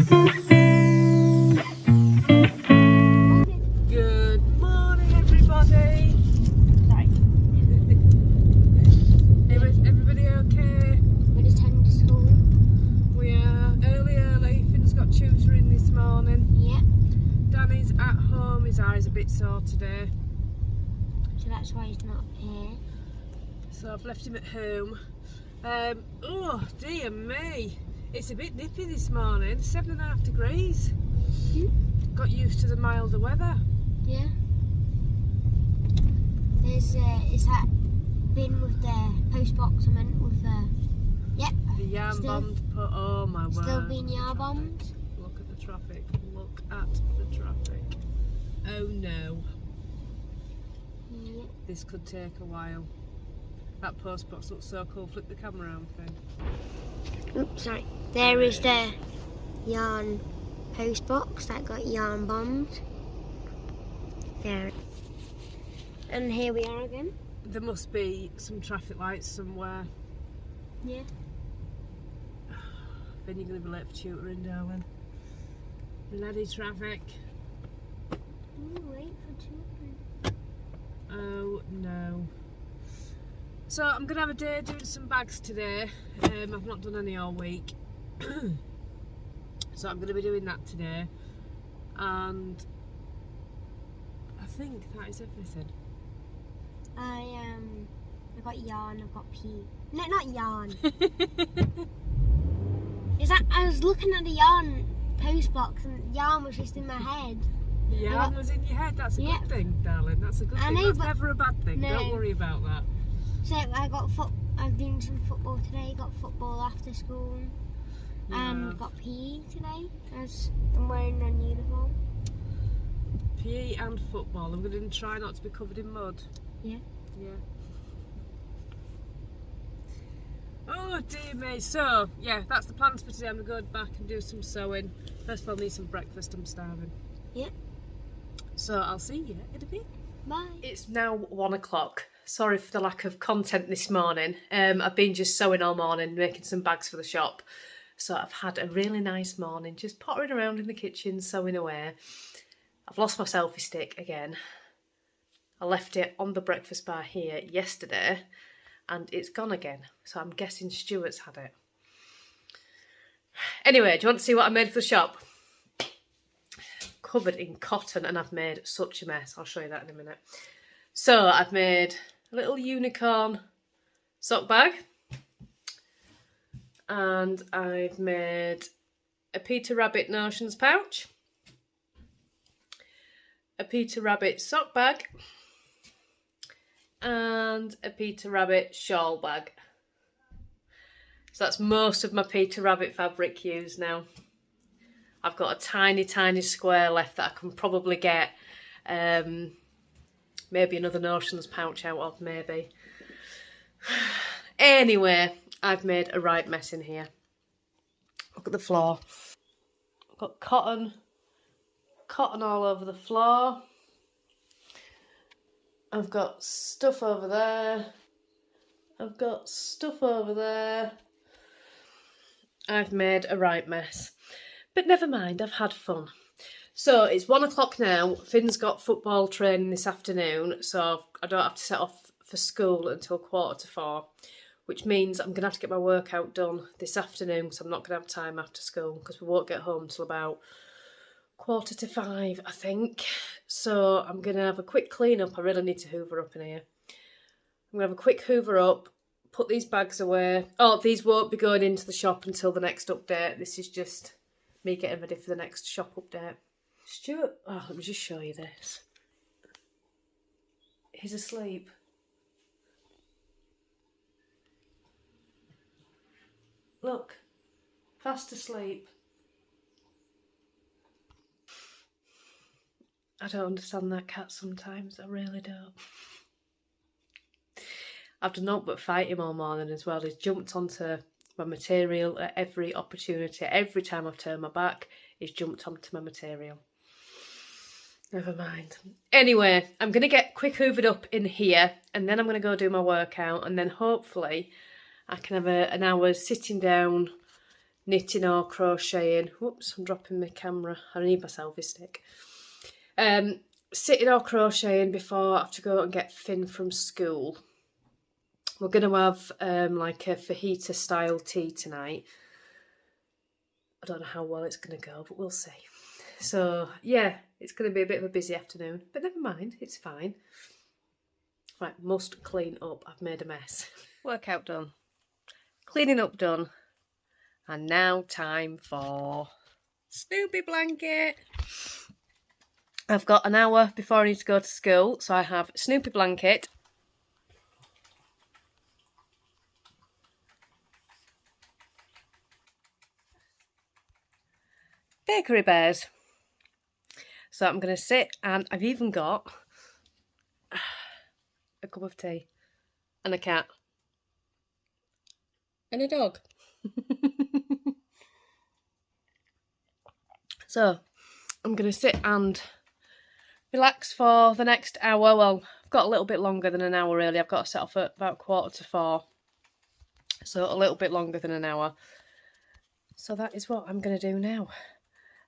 Good morning, everybody. Sorry. Everybody okay? We're just heading to school. We are early. Finn's got tutoring this morning. Yeah. Danny's at home. His eye's a bit sore today, So that's why he's not here. so I've left him at home. Oh dear me, it's a bit nippy this morning. 7.5 degrees. Got used to the milder weather. Yeah. There's is that bin with the post box I meant with the The yarn bombed put. Oh my word. still being yarn bombed. Look at the traffic. Look at the traffic. Oh no. Yeah. This could take a while. That post box looks so cool. Flip the camera around, Finn. Oops, sorry. There is the yarn post box that got yarn bombed. There. And here we are again. There must be some traffic lights somewhere. Yeah. Then you're going to be late for tutoring, darling. Bloody traffic. Wait for children. Oh no. So I'm going to have a day doing some bags today. I've not done any all week. So I'm going to be doing that today. And I think that is everything. I got yarn, I've got pea. No, not yarn. Is that I was looking at the yarn post box and yarn was just in my head. Yarn was in your head. That's a good thing, darling. That's a good I thing. know, That's but never a bad thing. no. Don't worry about that. So I'm doing some football today, got football after school. And got PE today as I'm wearing a uniform. PE and football. I'm going to try not to be covered in mud. Yeah. Yeah. Oh dear me. So, yeah, that's the plans for today. I'm going to go back and do some sewing. First of all, need some breakfast. I'm starving. Yeah. So, I'll see you in a bit. Bye. It's now 1 o'clock. Sorry for the lack of content this morning. I've been just sewing all morning, making some bags for the shop. So I've had a really nice morning, just pottering around in the kitchen, sewing away. I've lost my selfie stick again. I left it on the breakfast bar here yesterday and it's gone again. So I'm guessing Stuart's had it. Anyway, do you want to see what I made for the shop? Covered in cotton and I've made such a mess. I'll show you that in a minute. So I've made a little unicorn sock bag. And I've made a Peter Rabbit notions pouch, a Peter Rabbit sock bag, and a Peter Rabbit shawl bag. So that's most of my Peter Rabbit fabric used now. I've got a tiny square left that I can probably get maybe another notions pouch out of, maybe. Anyway, I've made a right mess in here. Look at the floor. I've got cotton all over the floor. I've got stuff over there. I've got stuff over there. I've made a right mess. But never mind, I've had fun. So it's 1 o'clock now. Finn's got football training this afternoon, so I don't have to set off for school until 4:45. Which means I'm going to have to get my workout done this afternoon because I'm not going to have time after school because we won't get home until about 4:45, I think. So I'm going to have a quick clean up. I really need to hoover up in here. I'm going to have a quick hoover up, put these bags away. Oh, these won't be going into the shop until the next update. This is just me getting ready for the next shop update. Stuart, oh, let me just show you this. He's asleep. Look, fast asleep. I don't understand that cat sometimes, I really don't. I've done nothing but fight him all morning as well. He's jumped onto my material at every opportunity. Every time I've turned my back, he's jumped onto my material. Never mind. Anyway, I'm going to get quick hoovered up in here and then I'm going to go do my workout and then hopefully I can have an hour sitting down, knitting or crocheting. Whoops, I'm dropping my camera. I need my selfie stick. Sitting or crocheting before I have to go and get Finn from school. We're going to have like a fajita style tea tonight. I don't know how well it's going to go, but we'll see. So yeah, it's going to be a bit of a busy afternoon, but never mind, it's fine. Right, must clean up. I've made a mess. Workout done. Cleaning up done. And now time for Snoopy blanket. I've got an hour before I need to go to school, so I have Snoopy blanket. Bakery bears. So I'm going to sit, and I've even got a cup of tea and a cat and a dog. So I'm going to sit and relax for the next hour. Well, I've got a little bit longer than an hour really. I've got to set off at about 4:45. So a little bit longer than an hour. So that is what I'm going to do now.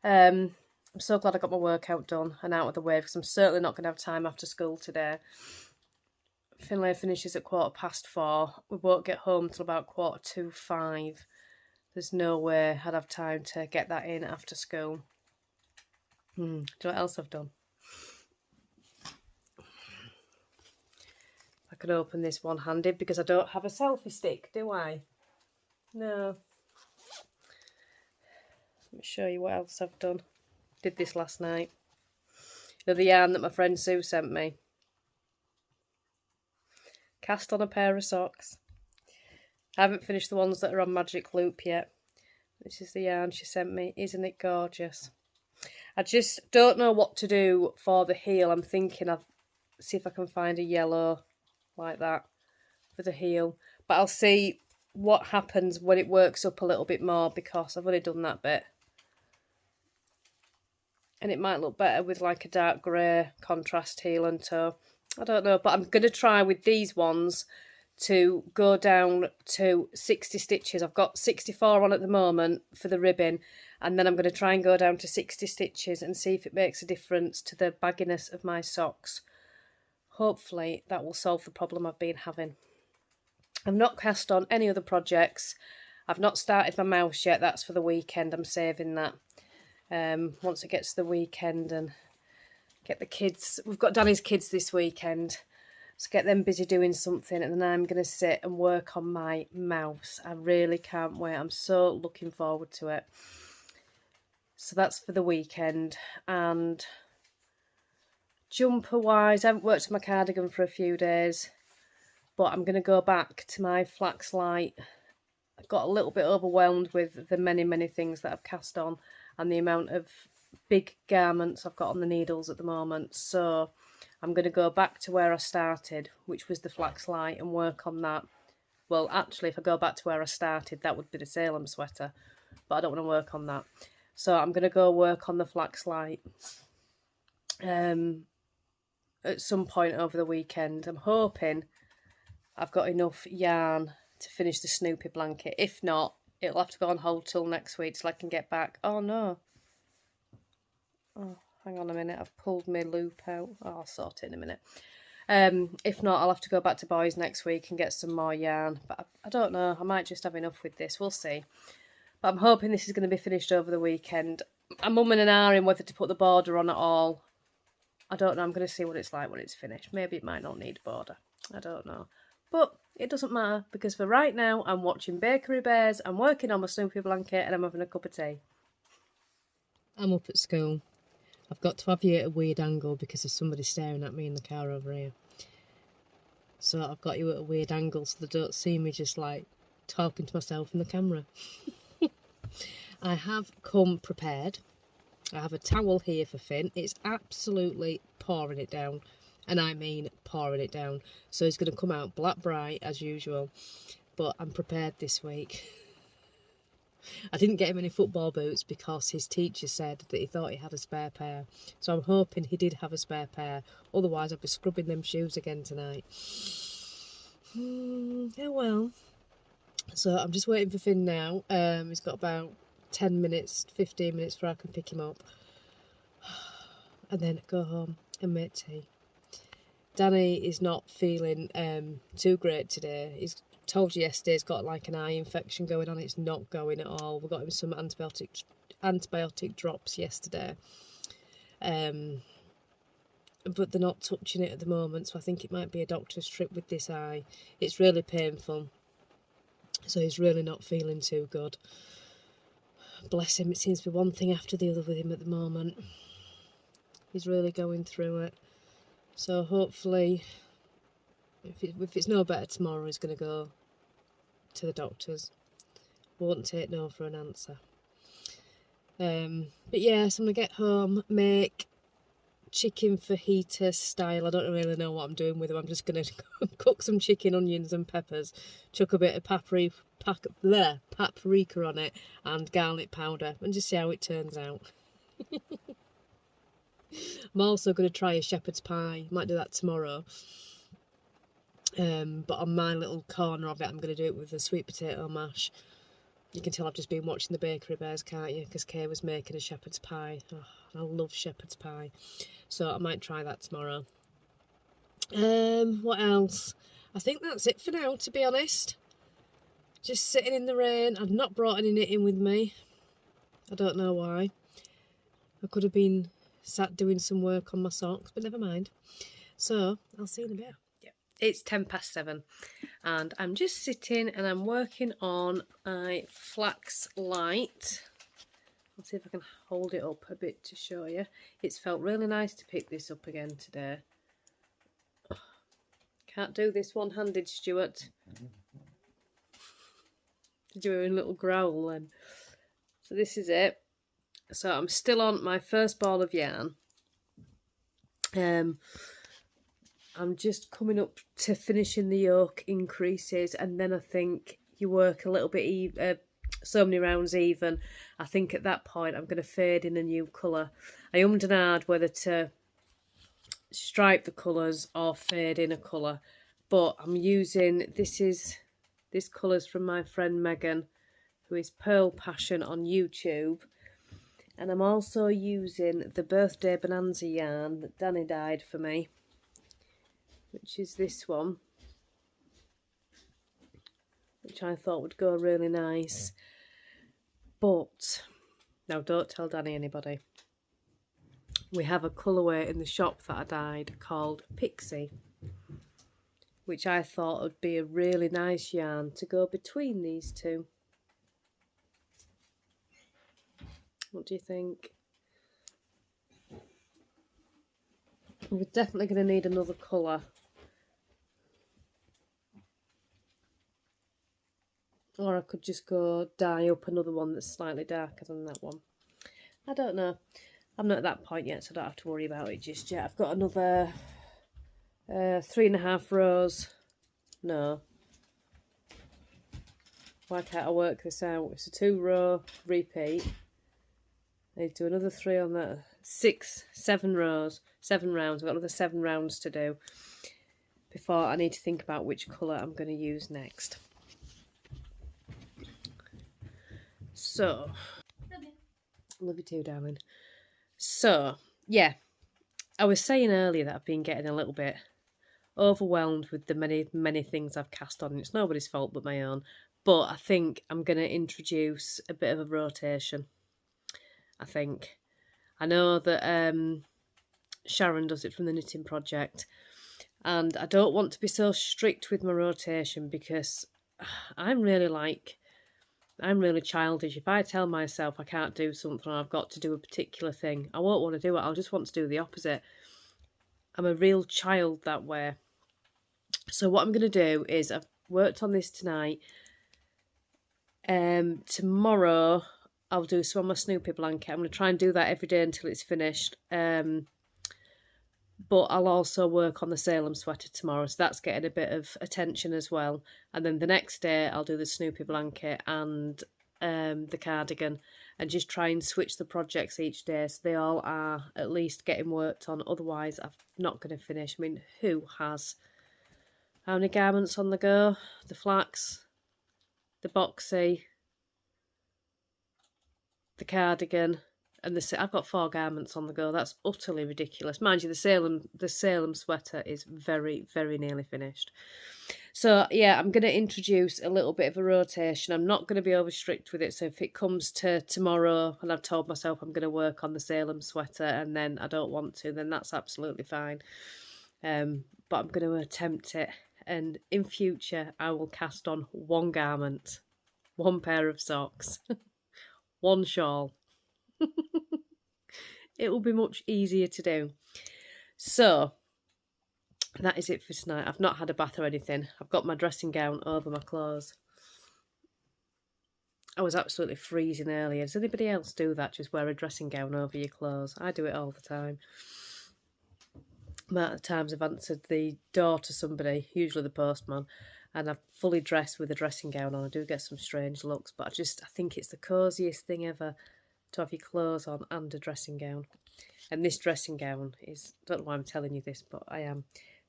I'm so glad I got my workout done and out of the way, because I'm certainly not going to have time after school today. Finlay finishes at 4:15. We won't get home till about 4:45. There's no way I'd have time to get that in after school. Do you know what else I've done? I can open this one-handed because I don't have a selfie stick, do I? No. Let me show you what else I've done. Did this last night. You know, the yarn that my friend Sue sent me. Cast on a pair of socks. I haven't finished the ones that are on Magic Loop yet. This is the yarn she sent me. Isn't it gorgeous? I just don't know what to do for the heel. I'm thinking I'll see if I can find a yellow like that for the heel. But I'll see what happens when it works up a little bit more, because I've only done that bit. And it might look better with like a dark grey contrast heel and toe. I don't know, but I'm going to try with these ones to go down to 60 stitches. I've got 64 on at the moment for the ribbing, and then I'm going to try and go down to 60 stitches and see if it makes a difference to the bagginess of my socks. Hopefully that will solve the problem I've been having. I've not cast on any other projects. I've not started my mouse yet. That's for the weekend. I'm saving that. Once it gets to the weekend and get the kids. We've got Danny's kids this weekend. So get them busy doing something, and then I'm going to sit and work on my mouse. I really can't wait. I'm so looking forward to it. So that's for the weekend. And jumper wise, I haven't worked on my cardigan for a few days, but I'm going to go back to my flax light. I got a little bit overwhelmed with the many things that I've cast on and the amount of big garments I've got on the needles at the moment. So I'm going to go back to where I started, which was the flax light, and work on that. Well, actually, if I go back to where I started, that would be the Salem sweater, but I don't want to work on that. So I'm going to go work on the flax light at some point over the weekend. I'm hoping I've got enough yarn to finish the Snoopy blanket. If not, it'll have to go on hold till next week till I can get back. Oh no. Oh, hang on a minute. I've pulled my loop out. Oh, I'll sort it in a minute. If not, I'll have to go back to Boys next week and get some more yarn. But I don't know. I might just have enough with this. We'll see. But I'm hoping this is going to be finished over the weekend. I'm umming and ahhing whether to put the border on at all. I don't know. I'm going to see what it's like when it's finished. Maybe it might not need border. I don't know. But it doesn't matter, because for right now, I'm watching Bakery Bears, I'm working on my Snoopy blanket, and I'm having a cup of tea. I'm up at school. I've got to have you at a weird angle because there's somebody staring at me in the car over here. So I've got you at a weird angle so they don't see me just like talking to myself in the camera. I have come prepared. I have a towel here for Finn. It's absolutely pouring it down. And I mean pouring it down. So he's going to come out black bright as usual. But I'm prepared this week. I didn't get him any football boots because his teacher said that he thought he had a spare pair. So I'm hoping he did have a spare pair. Otherwise I'll be scrubbing them shoes again tonight. Oh well. So I'm just waiting for Finn now. He's got about 10 minutes, 15 minutes before I can pick him up. And then go home and make tea. Danny is not feeling too great today. He's told you yesterday he's got like an eye infection going on. It's not going at all. We got him some antibiotic drops yesterday. But they're not touching it at the moment, so I think it might be a doctor's trip with this eye. It's really painful. So he's really not feeling too good. Bless him, it seems to be one thing after the other with him at the moment. He's really going through it. So hopefully, if it's no better tomorrow, he's going to go to the doctors. Won't take no for an answer. But yeah, so I'm going to get home, make chicken fajita style. I don't really know what I'm doing with them. I'm just going to cook some chicken, onions and peppers, chuck a bit of paprika on it and garlic powder and just see how it turns out. I'm also going to try a shepherd's pie. Might do that tomorrow. But on my little corner of it, I'm going to do it with a sweet potato mash. You can tell I've just been watching the Bakery Bears, can't you? Because Kay was making a shepherd's pie. Oh, I love shepherd's pie. So I might try that tomorrow. What else? I think that's it for now, to be honest. Just sitting in the rain. I've not brought any knitting with me. I don't know why. I could have been sat doing some work on my socks, but never mind. So I'll see you in a bit. Yeah, it's 7:10 and I'm just sitting and I'm working on my flax light. I'll see if I can hold it up a bit to show you. It's felt really nice to pick this up again today. Can't do this one-handed, Stuart. Did you hear a little growl then? So this is it. So I'm still on my first ball of yarn. I'm just coming up to finishing the yoke increases, and then I think you work a little bit so many rounds even. I think at that point I'm going to fade in a new colour. I ummed and ahed whether to stripe the colours or fade in a colour, but I'm using this colour's from my friend Megan, who is Pearl Passion on YouTube. And I'm also using the Birthday Bonanza yarn that Danny dyed for me, which is this one, which I thought would go really nice. But, now don't tell Danny anybody, we have a colourway in the shop that I dyed called Pixie, which I thought would be a really nice yarn to go between these two. What do you think? We're definitely going to need another colour. Or I could just go dye up another one that's slightly darker than that one. I don't know. I'm not at that point yet, so I don't have to worry about it just yet. I've got another 3.5 rows. No. Why can't I work this out? It's a 2-row repeat. I need to do another 3 on that. 7 rows, 7 rounds. I've got another 7 rounds to do before I need to think about which colour I'm going to use next. So, love you too, darling. So, yeah, I was saying earlier that I've been getting a little bit overwhelmed with the many things I've cast on. It's nobody's fault but my own. But I think I'm going to introduce a bit of a rotation. I think. I know that Sharon does it from the Knitting Project, and I don't want to be so strict with my rotation because I'm really childish. If I tell myself I can't do something or I've got to do a particular thing, I won't want to do it. I'll just want to do the opposite. I'm a real child that way. So what I'm going to do is, I've worked on this tonight. Tomorrow I'll do some on my Snoopy blanket. I'm going to try and do that every day until it's finished. But I'll also work on the Salem sweater tomorrow, so that's getting a bit of attention as well. And then the next day I'll do the Snoopy blanket and the cardigan, and just try and switch the projects each day so they all are at least getting worked on. Otherwise I'm not going to finish. I mean, who has? How many garments on the go? The flax, the boxy, the cardigan, and I've got 4 garments on the go. That's utterly ridiculous. Mind you, the Salem sweater is very, very nearly finished. So yeah, I'm going to introduce a little bit of a rotation. I'm not going to be over strict with it. So if it comes to tomorrow and I've told myself I'm going to work on the Salem sweater and then I don't want to, then that's absolutely fine. But I'm going to attempt it. And in future, I will cast on 1 garment, 1 pair of socks, 1 shawl. It will be much easier to do. So that is it for tonight. I've not had a bath or anything. I've got my dressing gown over my clothes. I was absolutely freezing earlier. Does anybody else do that? Just wear a dressing gown over your clothes? I do it all the time. The amount of times I've answered the door to somebody, usually the postman, and I've fully dressed with a dressing gown on. I do get some strange looks, but I think it's the cosiest thing ever to have your clothes on and a dressing gown. And this dressing gown is, I don't know why I'm telling you this, but I am.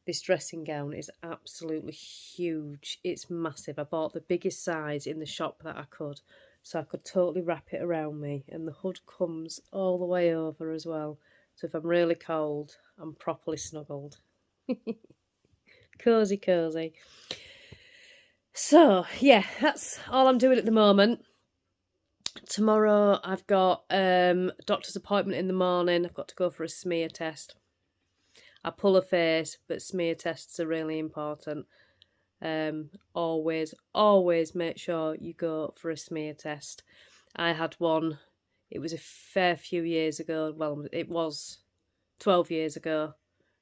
This dressing gown is absolutely huge. It's massive. I bought the biggest size in the shop that I could, so I could totally wrap it around me. And the hood comes all the way over as well. So if I'm really cold, I'm properly snuggled. Cozy, cozy. So, yeah, that's all I'm doing at the moment. Tomorrow I've got a doctor's appointment in the morning. I've got to go for a smear test. I pull a face, but smear tests are really important. Always make sure you go for a smear test. I had one, it was a fair few years ago. Well, it was 12 years ago.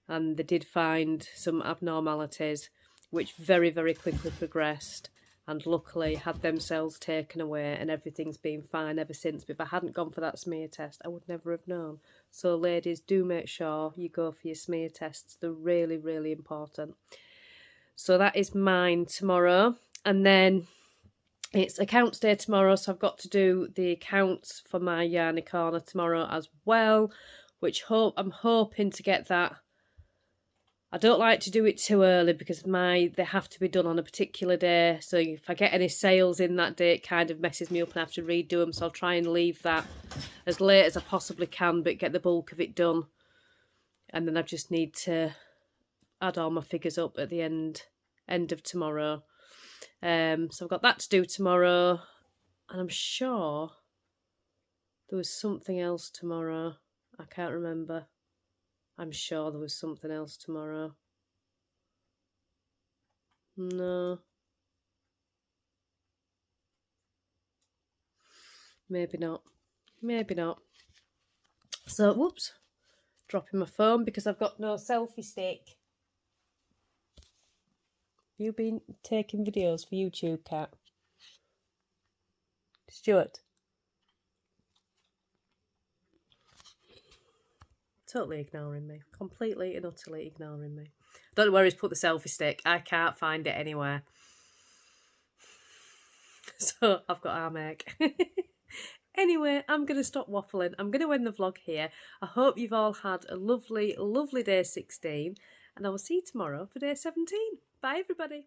And they did find some abnormalities, which very, very quickly progressed. And luckily had them cells taken away and everything's been fine ever since. But if I hadn't gone for that smear test, I would never have known. So ladies, do make sure you go for your smear tests. They're really, really important. So that is mine tomorrow. And then it's accounts day tomorrow. So I've got to do the accounts for my Yarny Corner tomorrow as well. Which I'm hoping to get that. I don't like to do it too early because they have to be done on a particular day. So if I get any sales in that day, it kind of messes me up and I have to redo them. So I'll try and leave that as late as I possibly can, but get the bulk of it done. And then I just need to add all my figures up at the end of tomorrow. So I've got that to do tomorrow. And I'm sure there was something else tomorrow. I can't remember. I'm sure there was something else tomorrow. No. Maybe not. Maybe not. So, whoops. Dropping my phone because I've got no selfie stick. You been taking videos for YouTube, Cat? Stuart? Totally ignoring me. Completely and utterly ignoring me. Don't know where he's put the selfie stick. I can't find it anywhere. So I've got arm ache. Anyway, I'm going to stop waffling. I'm going to end the vlog here. I hope you've all had a lovely, lovely day 16. And I will see you tomorrow for day 17. Bye, everybody.